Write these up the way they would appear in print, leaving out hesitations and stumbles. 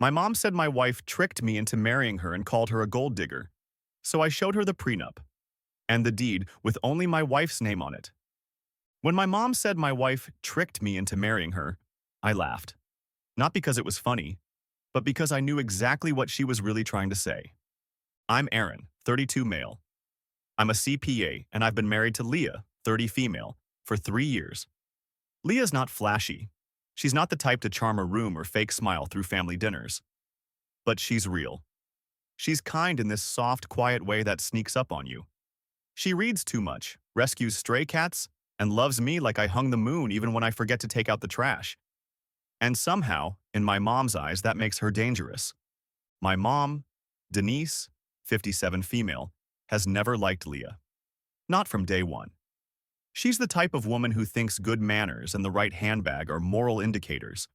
My mom said my wife tricked me into marrying her and called her a gold digger. So I showed her the prenup and the deed with only my wife's name on it. When my mom said my wife tricked me into marrying her, I laughed. Not because it was funny, but because I knew exactly what she was really trying to say. I'm Aaron, 32 male. I'm a CPA, and I've been married to Leah, 30 female, for 3 years. Leah's not flashy. She's not the type to charm a room or fake smile through family dinners. But she's real. She's kind in this soft, quiet way that sneaks up on you. She reads too much, rescues stray cats, and loves me like I hung the moon even when I forget to take out the trash. And somehow, in my mom's eyes, that makes her dangerous. My mom, Denise, 57 female, has never liked Leah. Not from day one. She's the type of woman who thinks good manners and the right handbag are moral indicators.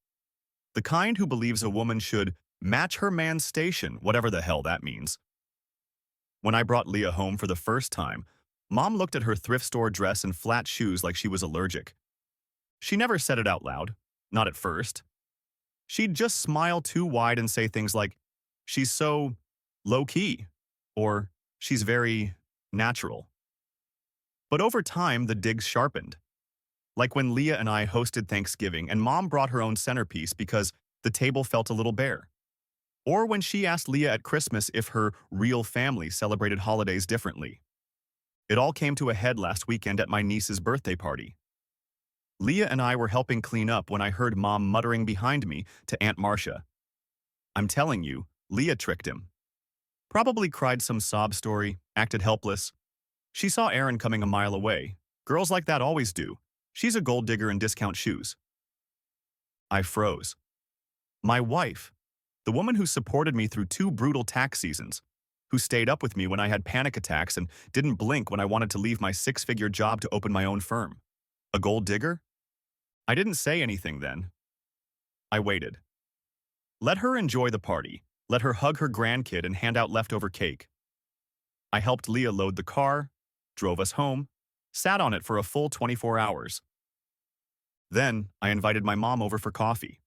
The kind who believes a woman should match her man's station, whatever the hell that means. When I brought Leah home for the first time, Mom looked at her thrift store dress and flat shoes like she was allergic. She never said it out loud, not at first. She'd just smile too wide and say things like, "She's so low-key," or "She's very natural." But over time, the digs sharpened. Like when Leah and I hosted Thanksgiving and Mom brought her own centerpiece because the table felt a little bare. Or when she asked Leah at Christmas if her real family celebrated holidays differently. It all came to a head last weekend at my niece's birthday party. Leah and I were helping clean up when I heard Mom muttering behind me to Aunt Marcia. I'm telling you, Leah tricked him. Probably cried some sob story, acted helpless. She saw Aaron coming a mile away. Girls like that always do. She's a gold digger in discount shoes. I froze. My wife, the woman who supported me through 2 brutal tax seasons, who stayed up with me when I had panic attacks and didn't blink when I wanted to leave my 6-figure job to open my own firm. A gold digger? I didn't say anything then. I waited. Let her enjoy the party. Let her hug her grandkid and hand out leftover cake. I helped Leah load the car, drove us home, sat on it for a full 24 hours. Then I invited my mom over for coffee.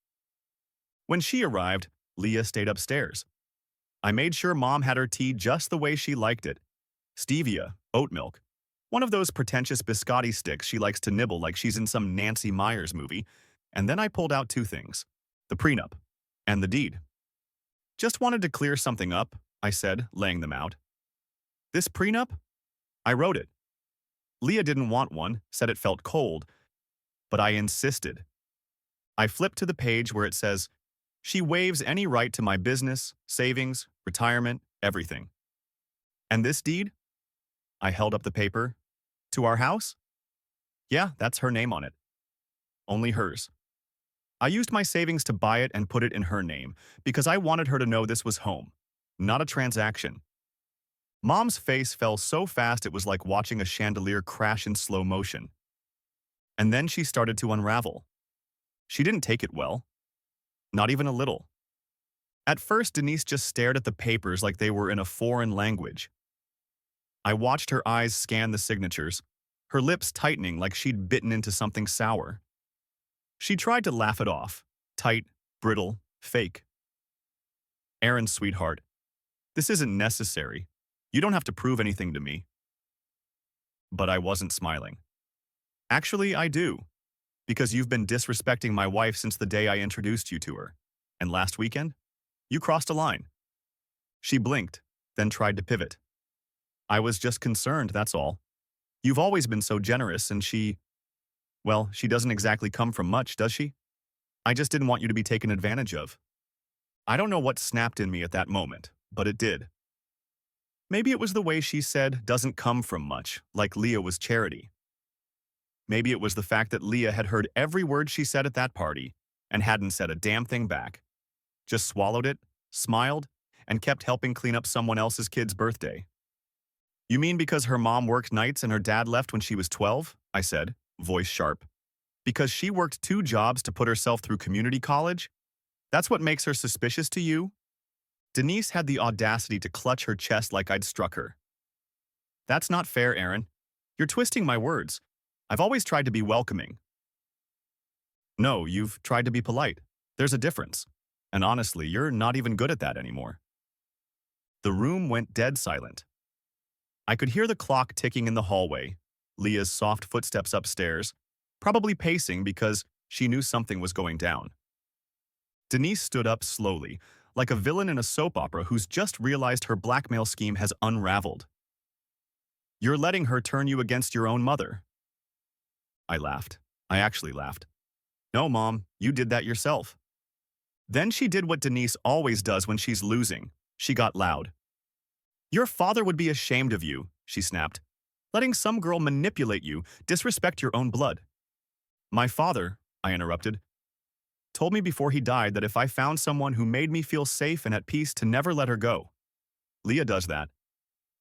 When she arrived, Leah stayed upstairs. I made sure Mom had her tea just the way she liked it. Stevia, oat milk. One of those pretentious biscotti sticks she likes to nibble like she's in some Nancy Meyers movie. And then I pulled out 2 things. The prenup and the deed. Just wanted to clear something up, I said, laying them out. This prenup? I wrote it. Leah didn't want one, said it felt cold, but I insisted. I flipped to the page where it says, "She waives any right to my business, savings, retirement, everything." And this deed? I held up the paper. To our house? Yeah, that's her name on it. Only hers. I used my savings to buy it and put it in her name because I wanted her to know this was home, not a transaction. Mom's face fell so fast it was like watching a chandelier crash in slow motion. And then she started to unravel. She didn't take it well. Not even a little. At first, Denise just stared at the papers like they were in a foreign language. I watched her eyes scan the signatures, her lips tightening like she'd bitten into something sour. She tried to laugh it off. Tight, brittle, fake. Aaron, sweetheart, this isn't necessary. You don't have to prove anything to me. But I wasn't smiling. Actually, I do. Because you've been disrespecting my wife since the day I introduced you to her. And last weekend, you crossed a line. She blinked, then tried to pivot. I was just concerned, that's all. You've always been so generous and well, she doesn't exactly come from much, does she? I just didn't want you to be taken advantage of. I don't know what snapped in me at that moment, but it did. Maybe it was the way she said doesn't come from much, like Leah was charity. Maybe it was the fact that Leah had heard every word she said at that party and hadn't said a damn thing back. Just swallowed it, smiled, and kept helping clean up someone else's kid's birthday. You mean because her mom worked nights and her dad left when she was 12? I said, voice sharp. Because she worked 2 jobs to put herself through community college? That's what makes her suspicious to you? Denise had the audacity to clutch her chest like I'd struck her. That's not fair, Aaron. You're twisting my words. I've always tried to be welcoming. No, you've tried to be polite. There's a difference. And honestly, you're not even good at that anymore. The room went dead silent. I could hear the clock ticking in the hallway, Leah's soft footsteps upstairs, probably pacing because she knew something was going down. Denise stood up slowly, like a villain in a soap opera who's just realized her blackmail scheme has unraveled. You're letting her turn you against your own mother. I laughed. I actually laughed. No, Mom, you did that yourself. Then she did what Denise always does when she's losing. She got loud. Your father would be ashamed of you, she snapped. Letting some girl manipulate you, disrespect your own blood. My father, I interrupted, told me before he died that if I found someone who made me feel safe and at peace to never let her go. Leah does that.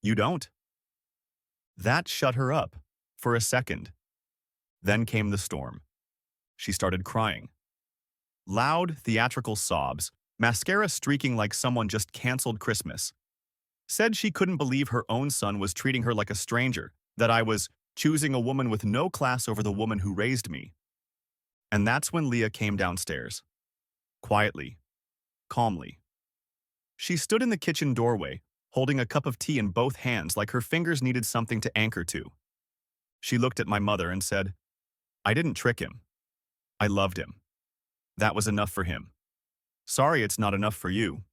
You don't? That shut her up. For a second. Then came the storm. She started crying. Loud, theatrical sobs, mascara streaking like someone just canceled Christmas. Said she couldn't believe her own son was treating her like a stranger, that I was choosing a woman with no class over the woman who raised me. And that's when Leah came downstairs. Quietly. Calmly. She stood in the kitchen doorway, holding a cup of tea in both hands like her fingers needed something to anchor to. She looked at my mother and said, I didn't trick him. I loved him. That was enough for him. Sorry it's not enough for you.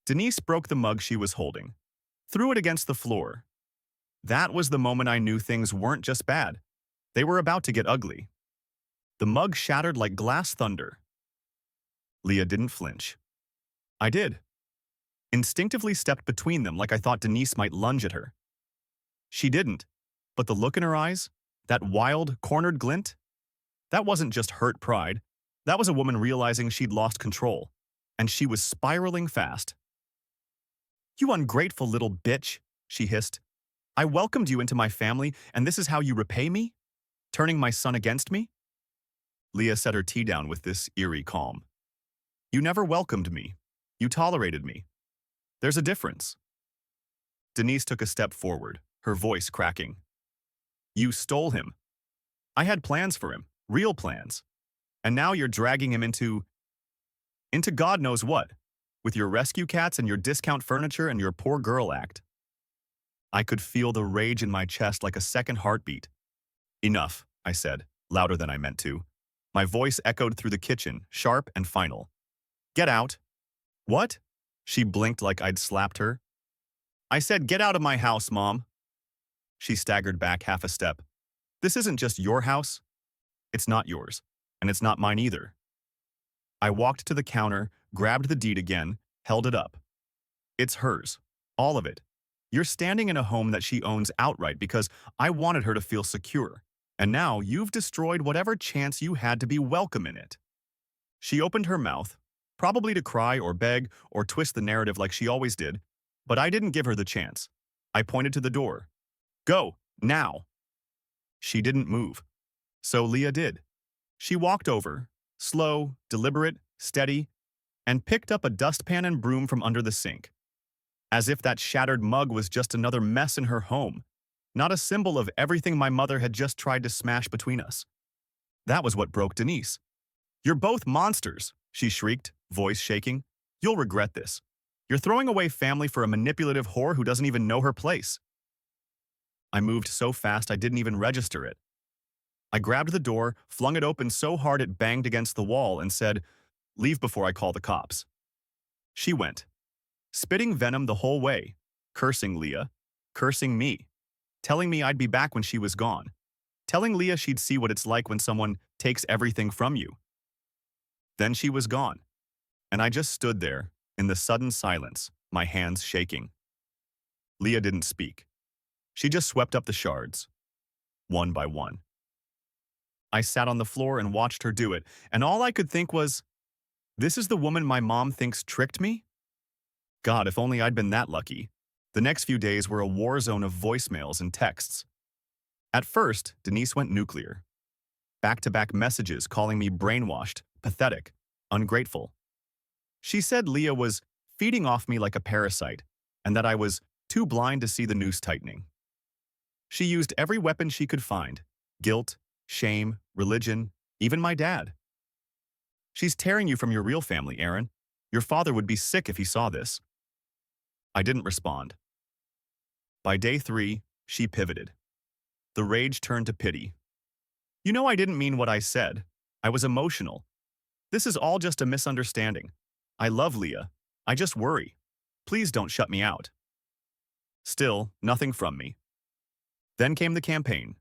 Denise broke the mug she was holding, threw it against the floor. That was the moment I knew things weren't just bad. They were about to get ugly. The mug shattered like glass thunder. Leah didn't flinch. I did. Instinctively stepped between them like I thought Denise might lunge at her. She didn't, but the look in her eyes, that wild, cornered glint, that wasn't just hurt pride. That was a woman realizing she'd lost control, and she was spiraling fast. You ungrateful little bitch, she hissed. I welcomed you into my family, and this is how you repay me? Turning my son against me? Leah set her tea down with this eerie calm. You never welcomed me. You tolerated me. There's a difference. Denise took a step forward, her voice cracking. You stole him. I had plans for him, real plans. And now you're dragging him into God knows what, with your rescue cats and your discount furniture and your poor girl act. I could feel the rage in my chest like a second heartbeat. Enough, I said, louder than I meant to. My voice echoed through the kitchen, sharp and final. Get out. What? She blinked like I'd slapped her. I said, get out of my house, Mom. She staggered back half a step. This isn't just your house. It's not yours, and it's not mine either. I walked to the counter, grabbed the deed again, held it up. It's hers. All of it. You're standing in a home that she owns outright because I wanted her to feel secure. And now you've destroyed whatever chance you had to be welcome in it. She opened her mouth, probably to cry or beg or twist the narrative like she always did, but I didn't give her the chance. I pointed to the door. Go, now. She didn't move. So Leah did. She walked over, slow, deliberate, steady, and picked up a dustpan and broom from under the sink. As if that shattered mug was just another mess in her home, not a symbol of everything my mother had just tried to smash between us. That was what broke Denise. You're both monsters, she shrieked, voice shaking. You'll regret this. You're throwing away family for a manipulative whore who doesn't even know her place. I moved so fast I didn't even register it. I grabbed the door, flung it open so hard it banged against the wall, and said, Leave before I call the cops. She went, spitting venom the whole way, cursing Leah, cursing me, telling me I'd be back when she was gone, telling Leah she'd see what it's like when someone takes everything from you. Then she was gone, and I just stood there, in the sudden silence, my hands shaking. Leah didn't speak. She just swept up the shards, one by one. I sat on the floor and watched her do it, and all I could think was, this is the woman my mom thinks tricked me? God, if only I'd been that lucky. The next few days were a war zone of voicemails and texts. At first, Denise went nuclear. Back-to-back messages calling me brainwashed, pathetic, ungrateful. She said Leah was feeding off me like a parasite, and that I was too blind to see the noose tightening. She used every weapon she could find, guilt, shame, religion, even my dad. She's tearing you from your real family, Aaron. Your father would be sick if he saw this. I didn't respond. By day 3, she pivoted. The rage turned to pity. You know I didn't mean what I said. I was emotional. This is all just a misunderstanding. I love Leah. I just worry. Please don't shut me out. Still, nothing from me. Then came the campaign.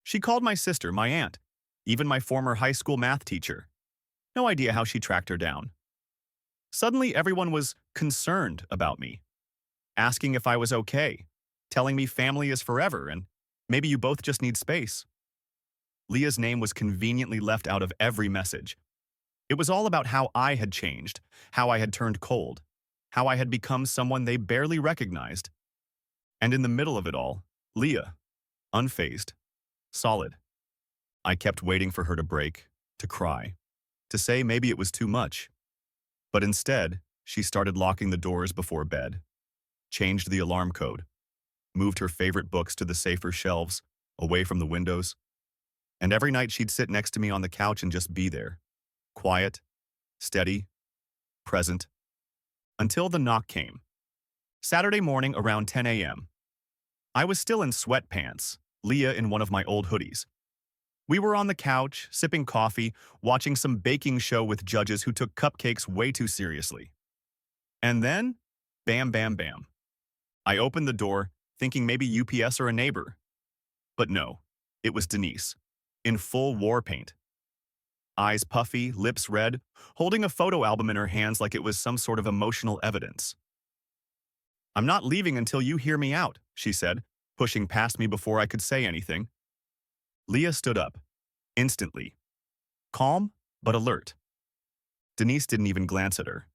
She called my sister, my aunt, even my former high school math teacher. No idea how she tracked her down. Suddenly, everyone was concerned about me, asking if I was okay, telling me family is forever and maybe you both just need space. Leah's name was conveniently left out of every message. It was all about how I had changed, how I had turned cold, how I had become someone they barely recognized. And in the middle of it all, Leah, unfazed, solid. I kept waiting for her to break, to cry, to say maybe it was too much. But instead, she started locking the doors before bed, changed the alarm code, moved her favorite books to the safer shelves, away from the windows. And every night she'd sit next to me on the couch and just be there, quiet, steady, present, until the knock came. Saturday morning around 10 a.m. I was still in sweatpants, Leah in one of my old hoodies. We were on the couch, sipping coffee, watching some baking show with judges who took cupcakes way too seriously. And then, bam, bam, bam. I opened the door, thinking maybe UPS or a neighbor. But no, it was Denise, in full war paint. Eyes puffy, lips red, holding a photo album in her hands like it was some sort of emotional evidence. I'm not leaving until you hear me out, she said, pushing past me before I could say anything. Leah stood up, instantly. Calm, but alert. Denise didn't even glance at her.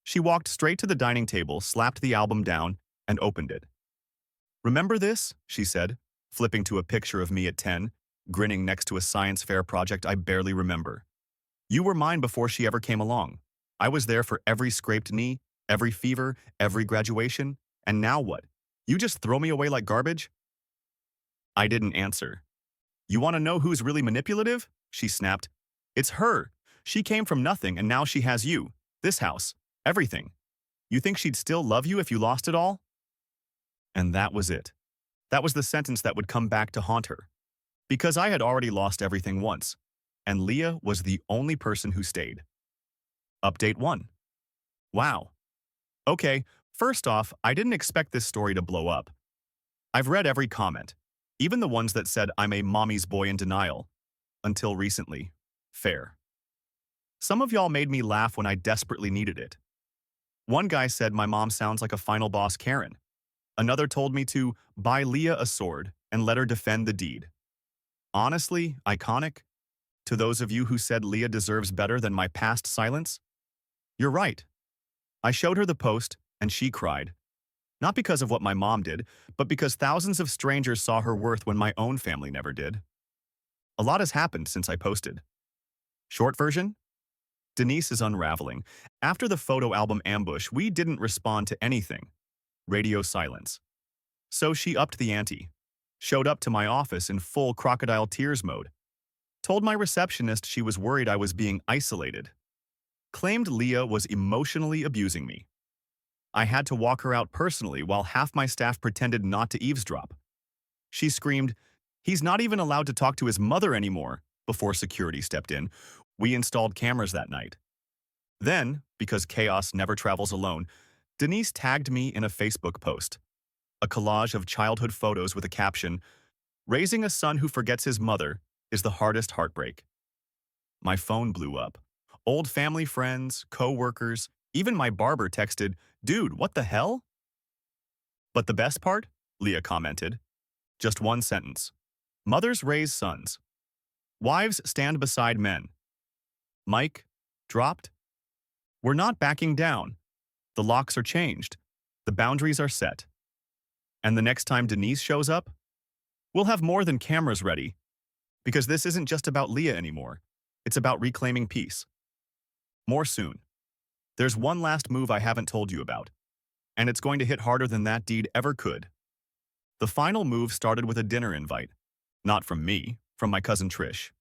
She walked straight to the dining table, slapped the album down, and opened it. Remember this? She said, flipping to a picture of me at 10, grinning next to a science fair project I barely remember. You were mine before she ever came along. I was there for every scraped knee, every fever, every graduation, and now what? You just throw me away like garbage? I didn't answer. You want to know who's really manipulative? She snapped. It's her. She came from nothing and now she has you, this house, everything. You think she'd still love you if you lost it all? And that was it. That was the sentence that would come back to haunt her. Because I had already lost everything once, and Leah was the only person who stayed. Update 1. Wow. Okay, first off, I didn't expect this story to blow up. I've read every comment, even the ones that said I'm a mommy's boy in denial. Until recently. Fair. Some of y'all made me laugh when I desperately needed it. One guy said my mom sounds like a final boss Karen. Another told me to buy Leah a sword and let her defend the deed. Honestly, iconic. To those of you who said Leah deserves better than my past silence, you're right. I showed her the post, and she cried. Not because of what my mom did, but because thousands of strangers saw her worth when my own family never did. A lot has happened since I posted. Short version? Denise is unraveling. After the photo album ambush, we didn't respond to anything. Radio silence. So she upped the ante. Showed up to my office in full crocodile tears mode. Told my receptionist she was worried I was being isolated. Claimed Leah was emotionally abusing me. I had to walk her out personally while half my staff pretended not to eavesdrop. She screamed, "He's not even allowed to talk to his mother anymore," before security stepped in. We installed cameras that night. Then, because chaos never travels alone, Denise tagged me in a Facebook post. A collage of childhood photos with a caption, "Raising a son who forgets his mother is the hardest heartbreak." My phone blew up. Old family friends, co-workers, even my barber texted, "Dude, what the hell?" But the best part? Leah commented. Just one sentence. Mothers raise sons. Wives stand beside men. Mic dropped. We're not backing down. The locks are changed. The boundaries are set. And the next time Denise shows up, we'll have more than cameras ready. Because this isn't just about Leah anymore. It's about reclaiming peace. More soon. There's one last move I haven't told you about. And it's going to hit harder than that deed ever could. The final move started with a dinner invite. Not from me, from my cousin Trish.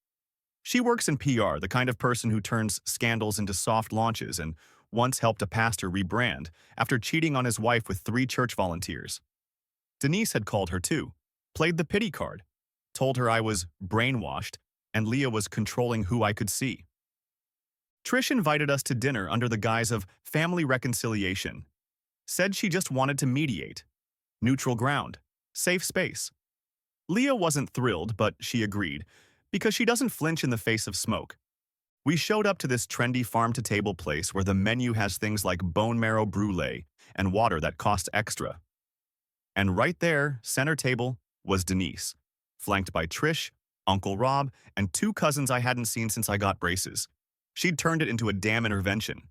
She works in PR, the kind of person who turns scandals into soft launches, and once helped a pastor rebrand after cheating on his wife with 3 church volunteers. Denise had called her too, played the pity card, told her I was brainwashed, and Leah was controlling who I could see. Trish invited us to dinner under the guise of family reconciliation. Said she just wanted to mediate. Neutral ground. Safe space. Leah wasn't thrilled, but she agreed, because she doesn't flinch in the face of smoke. We showed up to this trendy farm-to-table place where the menu has things like bone marrow brulee and water that costs extra. And right there, center table, was Denise, flanked by Trish, Uncle Rob, and 2 cousins I hadn't seen since I got braces. She'd turned it into a damn intervention.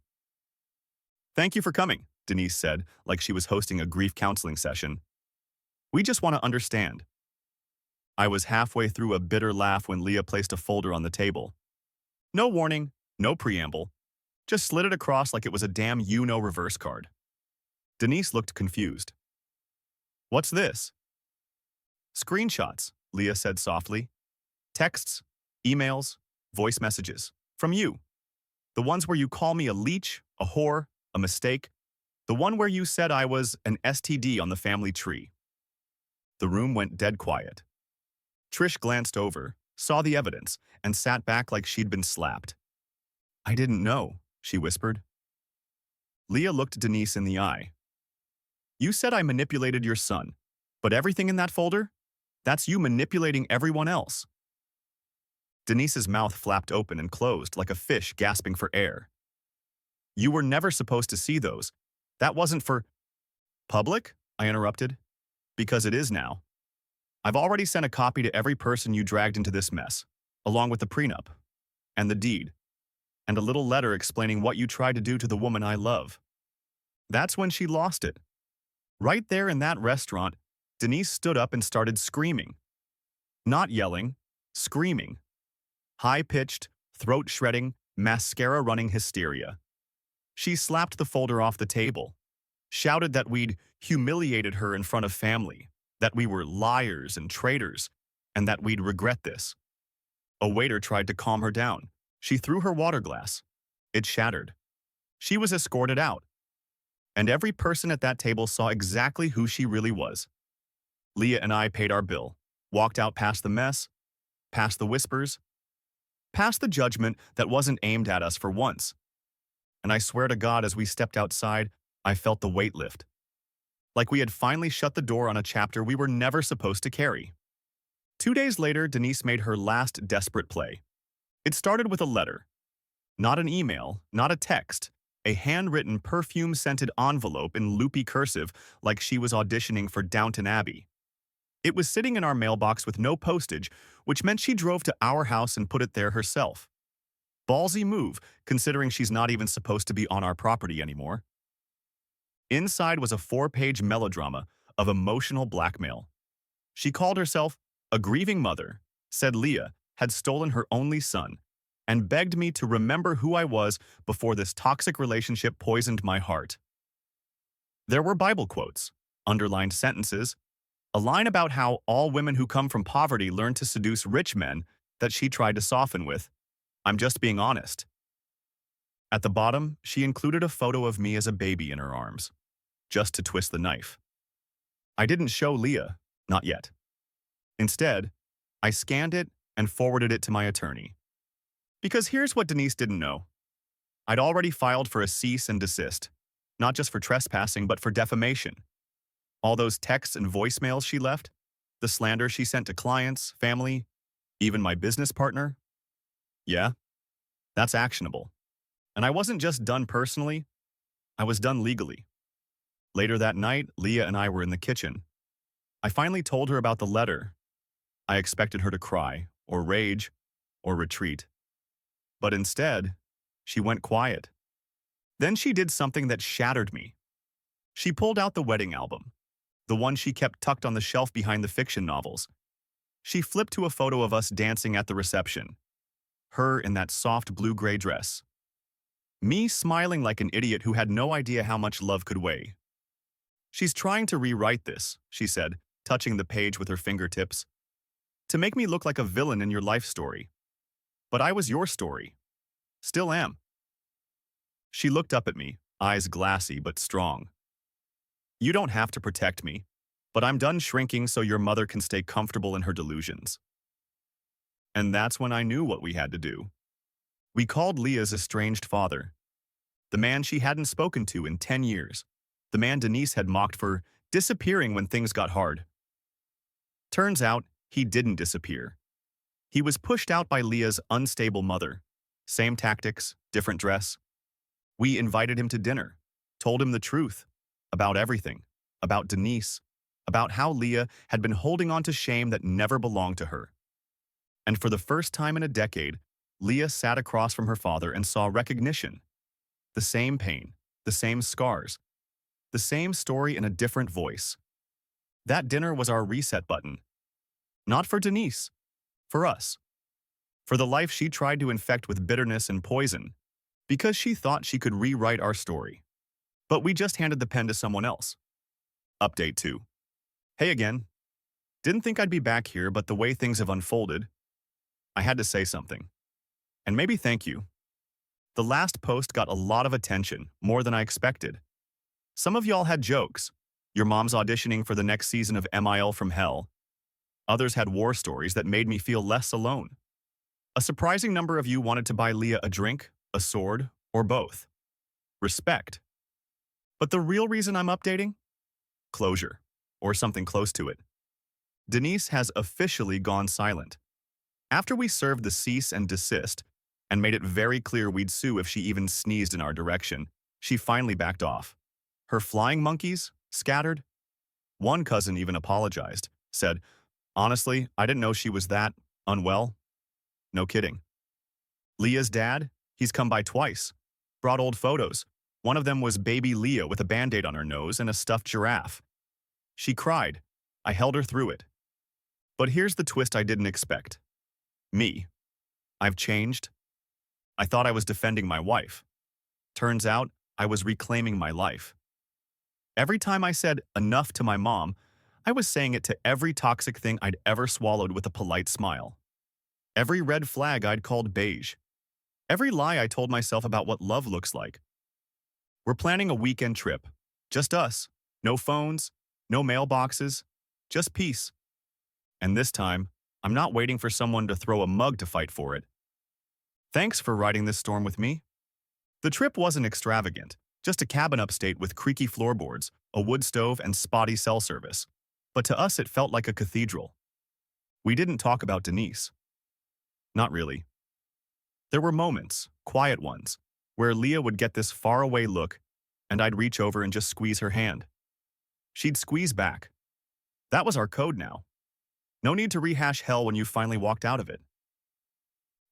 "Thank you for coming," Denise said, like she was hosting a grief counseling session. "We just want to understand." I was halfway through a bitter laugh when Leah placed a folder on the table. No warning, no preamble. Just slid it across like it was a damn you-know reverse card. Denise looked confused. "What's this?" "Screenshots," Leah said softly. "Texts, emails, voice messages. From you. The ones where you call me a leech, a whore, a mistake. The one where you said I was an STD on the family tree." The room went dead quiet. Trish glanced over, saw the evidence, and sat back like she'd been slapped. "I didn't know," she whispered. Leah looked Denise in the eye. "You said I manipulated your son, but everything in that folder? That's you manipulating everyone else." Denise's mouth flapped open and closed like a fish gasping for air. "You were never supposed to see those. That wasn't for—" "Public?" I interrupted. "Because it is now. I've already sent a copy to every person you dragged into this mess, along with the prenup, and the deed, and a little letter explaining what you tried to do to the woman I love." That's when she lost it. Right there in that restaurant, Denise stood up and started screaming. Not yelling, screaming. High-pitched, throat-shredding, mascara-running hysteria. She slapped the folder off the table, shouted that we'd humiliated her in front of family, that we were liars and traitors, and that we'd regret this. A waiter tried to calm her down. She threw her water glass. It shattered. She was escorted out. And every person at that table saw exactly who she really was. Leah and I paid our bill, walked out past the mess, past the whispers, past the judgment that wasn't aimed at us for once. And I swear to God, as we stepped outside, I felt the weight lift. Like we had finally shut the door on a chapter we were never supposed to carry. 2 days later, Denise made her last desperate play. It started with a letter. Not an email, not a text. A handwritten, perfume-scented envelope in loopy cursive like she was auditioning for Downton Abbey. It was sitting in our mailbox with no postage, which meant she drove to our house and put it there herself. Ballsy move, considering she's not even supposed to be on our property anymore. Inside was a 4-page melodrama of emotional blackmail. She called herself a grieving mother, said Leah had stolen her only son, and begged me to remember who I was before this toxic relationship poisoned my heart. There were Bible quotes, underlined sentences, a line about how all women who come from poverty learn to seduce rich men that she tried to soften with, "I'm just being honest." At the bottom, she included a photo of me as a baby in her arms, just to twist the knife. I didn't show Leah, not yet. Instead, I scanned it and forwarded it to my attorney. Because here's what Denise didn't know. I'd already filed for a cease and desist, not just for trespassing, but for defamation. All those texts and voicemails she left, the slander she sent to clients, family, even my business partner. Yeah, that's actionable. And I wasn't just done personally, I was done legally. Later that night, Leah and I were in the kitchen. I finally told her about the letter. I expected her to cry, or rage, or retreat. But instead, she went quiet. Then she did something that shattered me. She pulled out the wedding album, the one she kept tucked on the shelf behind the fiction novels. She flipped to a photo of us dancing at the reception, her in that soft blue-gray dress. Me smiling like an idiot who had no idea how much love could weigh. "She's trying to rewrite this," she said, touching the page with her fingertips, "to make me look like a villain in your life story. But I was your story. Still am. She looked up at me, eyes glassy but strong. You don't have to protect me, but I'm done shrinking so your mother can stay comfortable in her delusions. And that's when I knew what we had to do. We called Leah's estranged father, the man she hadn't spoken to in 10 years, the man Denise had mocked for disappearing when things got hard. Turns out, he didn't disappear. He was pushed out by Leah's unstable mother. Same tactics, different dress. We invited him to dinner, told him the truth about everything, about Denise, about how Leah had been holding on to shame that never belonged to her. And for the first time in a decade, Leah sat across from her father and saw recognition. The same pain, the same scars, the same story in a different voice. That dinner was our reset button. Not for Denise, for us. For the life she tried to infect with bitterness and poison, because she thought she could rewrite our story. But we just handed the pen to someone else. Update 2. Hey again. Didn't think I'd be back here, but the way things have unfolded, I had to say something. And maybe thank you. The last post got a lot of attention, more than I expected. Some of y'all had jokes. Your mom's auditioning for the next season of MIL from Hell. Others had war stories that made me feel less alone. A surprising number of you wanted to buy Leah a drink, a sword, or both. Respect. But the real reason I'm updating? Closure, or something close to it. Denise has officially gone silent. After we served the cease and desist, and made it very clear we'd sue if she even sneezed in our direction, she finally backed off. Her flying monkeys scattered. One cousin even apologized, said, "Honestly, I didn't know she was that unwell." No kidding. Leah's dad, he's come by twice. Brought old photos. One of them was baby Leah with a band-aid on her nose and a stuffed giraffe. She cried. I held her through it. But here's the twist I didn't expect. Me. I've changed. I thought I was defending my wife. Turns out, I was reclaiming my life. Every time I said enough to my mom, I was saying it to every toxic thing I'd ever swallowed with a polite smile. Every red flag I'd called beige. Every lie I told myself about what love looks like. We're planning a weekend trip. Just us. No phones, no mailboxes, just peace. And this time, I'm not waiting for someone to throw a mug to fight for it. Thanks for riding this storm with me. The trip wasn't extravagant, just a cabin upstate with creaky floorboards, a wood stove, and spotty cell service. But to us, it felt like a cathedral. We didn't talk about Denise. Not really. There were moments, quiet ones, where Leah would get this faraway look, and I'd reach over and just squeeze her hand. She'd squeeze back. That was our code now. No need to rehash hell when you finally walked out of it.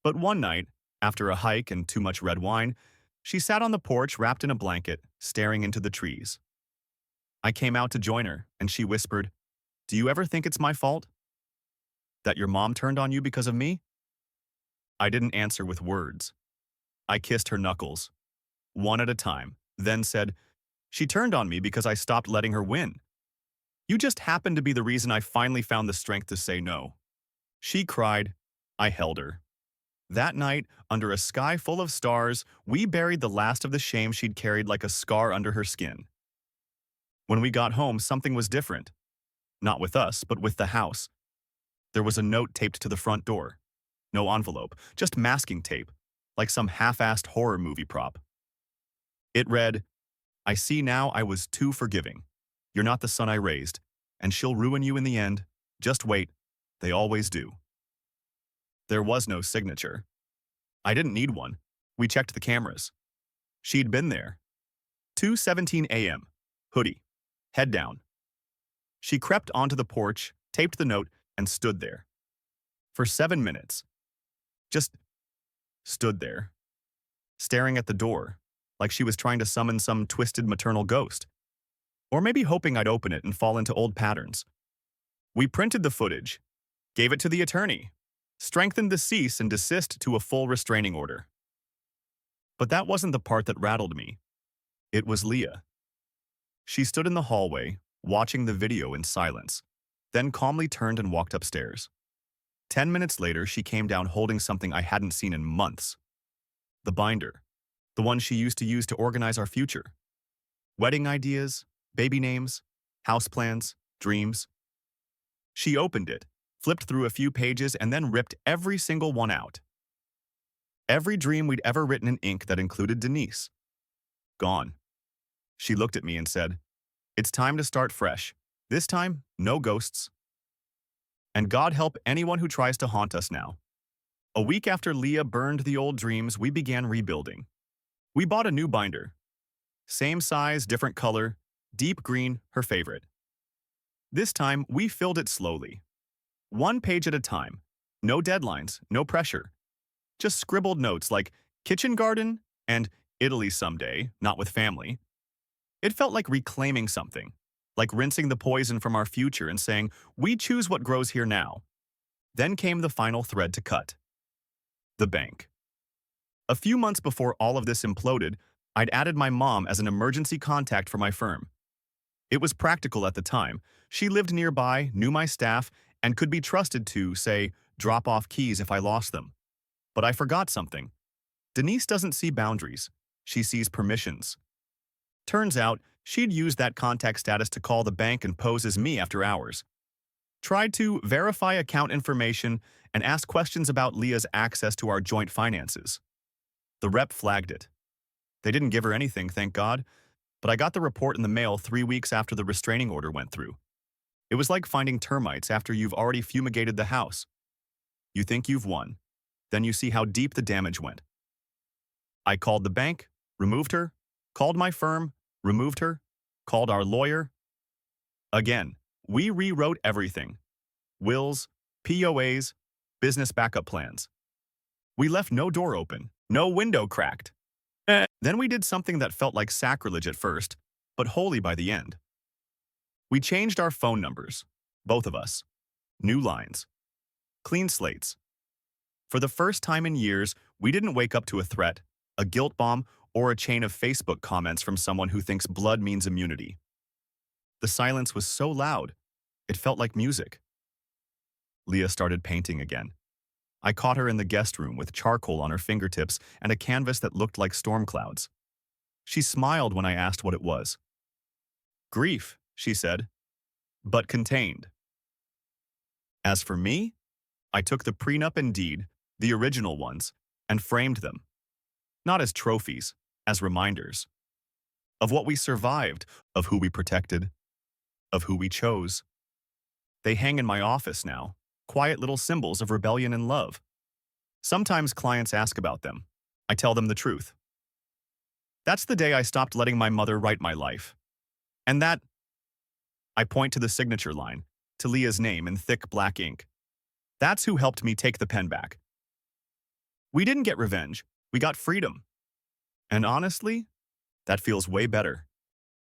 But one night, after a hike and too much red wine, she sat on the porch wrapped in a blanket, staring into the trees. I came out to join her, and she whispered, "Do you ever think it's my fault? That your mom turned on you because of me?" I didn't answer with words. I kissed her knuckles, one at a time, then said, "She turned on me because I stopped letting her win. You just happened to be the reason I finally found the strength to say no." She cried. I held her. That night, under a sky full of stars, we buried the last of the shame she'd carried like a scar under her skin. When we got home, something was different. Not with us, but with the house. There was a note taped to the front door. No envelope, just masking tape, like some half-assed horror movie prop. It read, "I see now I was too forgiving. You're not the son I raised, and she'll ruin you in the end. Just wait. They always do." There was no signature. I didn't need one. We checked the cameras. She'd been there. 2:17 a.m. Hoodie. Head down. She crept onto the porch, taped the note, and stood there. For 7 minutes. Just stood there. Staring at the door, like she was trying to summon some twisted maternal ghost. Or maybe hoping I'd open it and fall into old patterns. We printed the footage, gave it to the attorney, strengthened the cease and desist to a full restraining order. But that wasn't the part that rattled me. It was Leah. She stood in the hallway, watching the video in silence, then calmly turned and walked upstairs. 10 minutes later, she came down holding something I hadn't seen in months. The binder. The one she used to organize our future. Wedding ideas, baby names, house plans, dreams. She opened it, flipped through a few pages, and then ripped every single one out. Every dream we'd ever written in ink that included Denise. Gone. She looked at me and said, "It's time to start fresh. This time, no ghosts. And God help anyone who tries to haunt us now." A week after Leah burned the old dreams, we began rebuilding. We bought a new binder. Same size, different color, deep green, her favorite. This time, we filled it slowly. One page at a time. No deadlines, no pressure. Just scribbled notes like kitchen garden and Italy someday, not with family. It felt like reclaiming something, like rinsing the poison from our future and saying, we choose what grows here now. Then came the final thread to cut. The bank. A few months before all of this imploded, I'd added my mom as an emergency contact for my firm. It was practical at the time. She lived nearby, knew my staff, and could be trusted to, say, drop off keys if I lost them. But I forgot something. Denise doesn't see boundaries. She sees permissions. Turns out, she'd used that contact status to call the bank and pose as me after hours. Tried to verify account information and ask questions about Leah's access to our joint finances. The rep flagged it. They didn't give her anything, thank God, but I got the report in the mail 3 weeks after the restraining order went through. It was like finding termites after you've already fumigated the house. You think you've won, then you see how deep the damage went. I called the bank, removed her, called my firm, removed her, called our lawyer. Again, we rewrote everything. Wills, POAs, business backup plans. We left no door open, no window cracked. Then we did something that felt like sacrilege at first, but holy by the end. We changed our phone numbers, both of us. New lines. Clean slates. For the first time in years, we didn't wake up to a threat, a guilt bomb, or a chain of Facebook comments from someone who thinks blood means immunity. The silence was so loud, it felt like music. Leah started painting again. I caught her in the guest room with charcoal on her fingertips and a canvas that looked like storm clouds. She smiled when I asked what it was. Grief, she said, but contained. As for me, I took the prenup and deed, the original ones, and framed them. Not as trophies, as reminders. Of what we survived, of who we protected, of who we chose. They hang in my office now, quiet little symbols of rebellion and love. Sometimes clients ask about them. I tell them the truth. That's the day I stopped letting my mother write my life. And that, I point to the signature line, to Leah's name in thick black ink. That's who helped me take the pen back. We didn't get revenge, we got freedom. And honestly, that feels way better.